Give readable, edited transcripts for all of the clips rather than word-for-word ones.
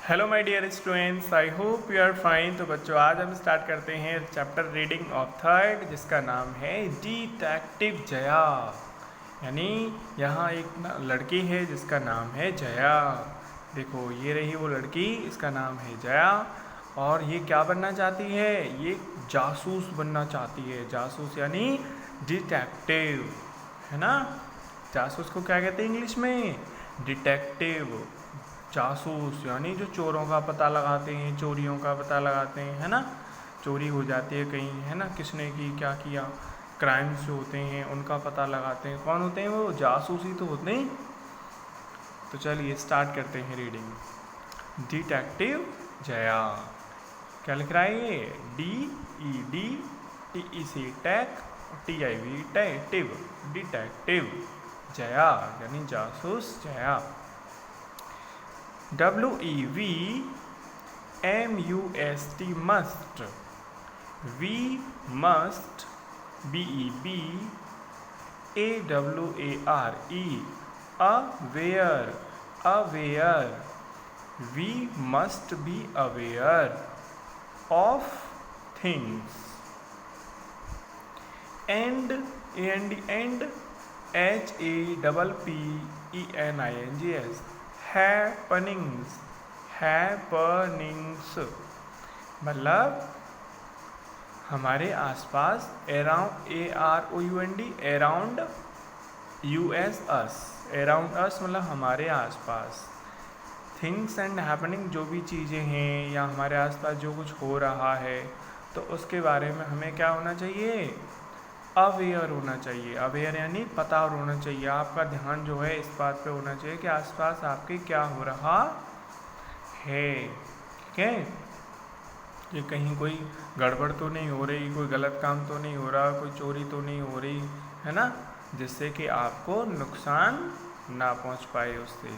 Hello my dear students, I hope you are fine. तो बच्चों, आज हम स्टार्ट करते हैं चैप्टर रीडिंग ऑफ थर्ड, जिसका नाम है डिटेक्टिव जया। यानी यहाँ एक लड़की है जिसका नाम है जया। देखो, ये रही वो लड़की, इसका नाम है जया। और ये क्या बनना चाहती है? ये जासूस बनना चाहती है। जासूस यानी डिटेक्टिव, है ना। जासूस को क्या कहते हैं इंग्लिश में? डिटेक्टिव। जासूस यानी जो चोरों का पता लगाते हैं, चोरियों का पता लगाते हैं, है ना। चोरी हो जाती है कहीं, है ना, किसने की क्या किया, क्राइम्स जो होते हैं उनका पता लगाते हैं। कौन होते हैं वो? जासूस ही तो होते हैं। तो चलिए स्टार्ट करते हैं रीडिंग। डिटेक्टिव जया। क्या लिख रहा है ये? DED टैक, TIV टिव, डिटेक्टिव जया यानी जासूस Jaya. WEVMUST must, V must, BEBAWARE aware, aware, we must be aware of things. And HAPPENINGS happenings, happenings मतलब हमारे आसपास, around AROUND, around US us, around us मतलब हमारे आसपास। थिंग्स एंड हैपनिंग जो भी चीज़ें हैं या हमारे आसपास जो कुछ हो रहा है, तो उसके बारे में हमें क्या होना चाहिए? अवेयर होना चाहिए। अवेयर यानी पता होना चाहिए। आपका ध्यान जो है इस बात पे होना चाहिए कि आसपास आपके क्या हो रहा है। ठीक है, कि कहीं कोई गड़बड़ तो नहीं हो रही, कोई गलत काम तो नहीं हो रहा, कोई चोरी तो नहीं हो रही, है ना, जिससे कि आपको नुकसान ना पहुंच पाए उससे।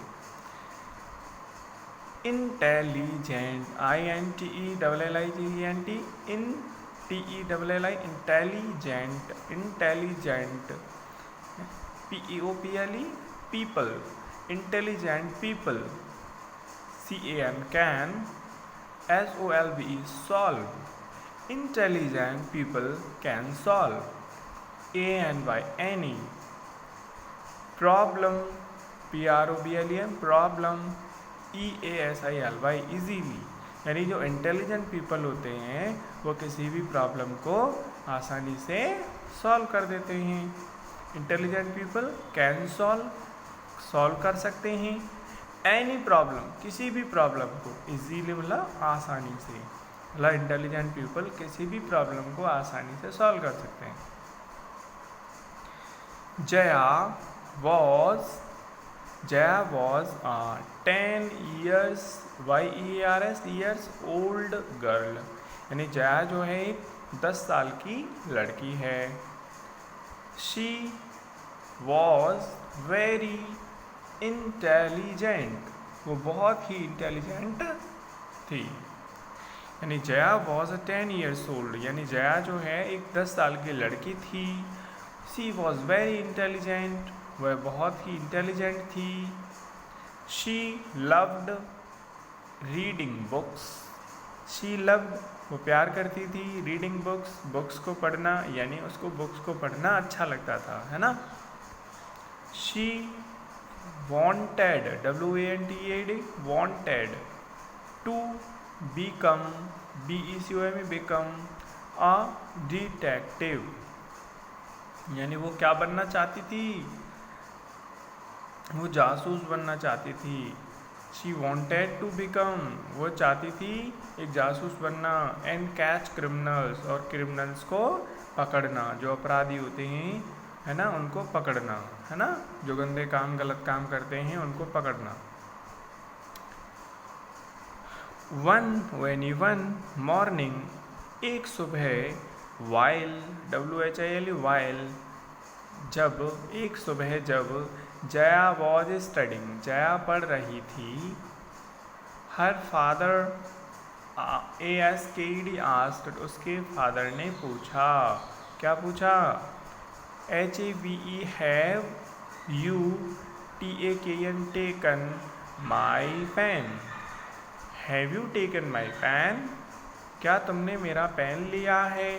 Intelligent, INTELLIGENT, intelligent, intelligent, PEOPLE people, intelligent people, can, SOLVE solve, intelligent people can solve, ANY any, problem, PROBLEM problem, EASILY easily। यानी जो इंटेलिजेंट पीपल होते हैं वो किसी भी प्रॉब्लम को आसानी से सॉल्व कर देते हैं। इंटेलिजेंट पीपल कैन सॉल्व कर सकते हैं एनी प्रॉब्लम, किसी भी प्रॉब्लम को इजीली मतलब आसानी से। मतलब इंटेलिजेंट पीपल किसी भी प्रॉब्लम को आसानी से सॉल्व कर सकते हैं। Jaya was a 10 years years old girl। यानी जया जो है एक 10 साल की लड़की है। She was very intelligent, वो बहुत ही इंटेलिजेंट थी। यानी जया was 10 years old, यानी जया जो है एक 10 साल की लड़की थी। She was very intelligent, वह बहुत ही इंटेलिजेंट थी। She loved reading books, she loved वो प्यार करती थी, रीडिंग बुक्स को पढ़ना, यानी उसको बुक्स को पढ़ना अच्छा लगता था, है ना। She wanted, WANTED, wanted to become, become a detective। यानी वो क्या बनना चाहती थी? वो जासूस बनना चाहती थी। She wanted to become, वो चाहती थी एक जासूस बनना। एंड कैच क्रिमिनल्स, और क्रिमिनल्स को पकड़ना, जो अपराधी होते हैं, है ना, उनको पकड़ना, है ना, जो गंदे काम गलत काम करते हैं उनको पकड़ना। वन मॉर्निंग, एक सुबह, while, while, जब, एक सुबह जब, जया वॉज स्टडिंग, जया पढ़ रही थी। हर फादर ASKED आस्क्ड, उसके फादर ने पूछा। क्या पूछा? HAVE have you TAKN taken my pen, have you taken my pen, क्या तुमने मेरा पेन लिया है।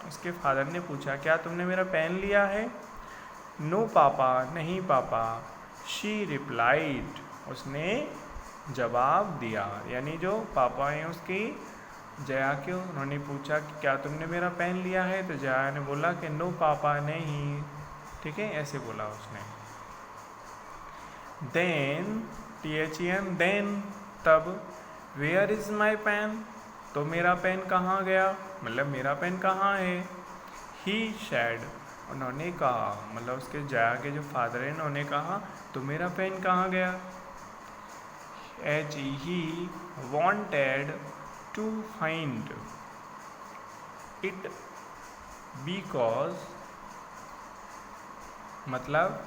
उसके फादर ने पूछा क्या तुमने मेरा पेन लिया है। नो पापा, नहीं पापा। शी रिप्लाइड, उसने जवाब दिया। यानी जो पापा हैं उसकी जया के, उन्होंने पूछा कि क्या तुमने मेरा पेन लिया है, तो जया ने बोला कि नो पापा, नहीं। ठीक है, ऐसे बोला उसने। देन THEN, देन, तब। वेयर इज़ माई पेन, तो मेरा पेन कहाँ गया, मतलब मेरा पेन कहाँ है। ही सैड, उन्होंने कहा, मतलब उसके जया के जो फादर हैं उन्होंने कहा तो मेरा पेन कहाँ गया। As he wanted to find it because, मतलब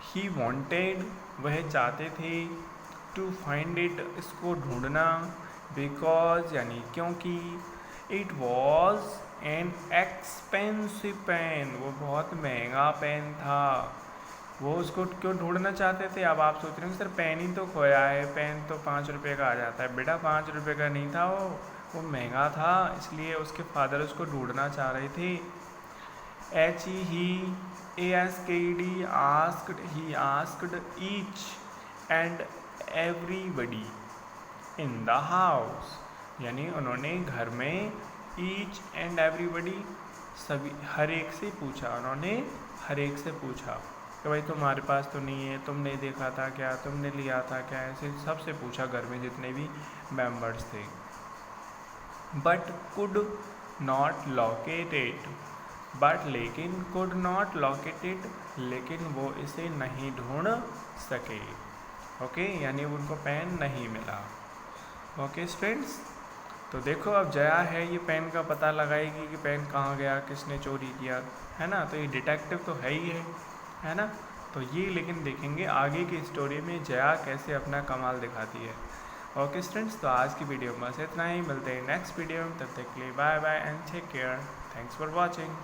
he wanted, वह चाहते थे, to find it, इसको ढूंढना, because यानी क्योंकि, it was an expensive pen, वो बहुत महंगा पेन था। वो उसको क्यों ढूंढना चाहते थे। अब आप सोच रहे हो सर पेन ही तो खोया है, पेन तो 5 रुपये का आ जाता है। बेटा 5 रुपये का नहीं था वो महंगा था, इसलिए उसके फादर उसको ढूंढना चाह रहे थे। he asked each and everybody in the house, यानी उन्होंने घर में each and everybody, सभी, हर एक से पूछा। उन्होंने हर एक से पूछा कि भाई तुम्हारे पास तो नहीं है, तुमने देखा था क्या, तुमने लिया था क्या, ऐसे सबसे पूछा घर में जितने भी मेंबर्स थे। But could not locate it, but लेकिन, कुड नॉट लोकेट इट, लेकिन वो इसे नहीं ढूंढ सके। ओके, यानी उनको पेन नहीं मिला। ओके स्टूडेंट्स, तो देखो अब जया है ये पेन का पता लगाएगी कि पेन कहाँ गया, किसने चोरी किया, है ना। तो ये डिटेक्टिव तो है ही है ना। तो ये लेकिन देखेंगे आगे की स्टोरी में जया कैसे अपना कमाल दिखाती है। ओके स्टूडेंट्स, तो आज की वीडियो में बस इतना ही, मिलते हैं नेक्स्ट वीडियो में। तब तक के लिए bye bye and take care. Thanks for watching.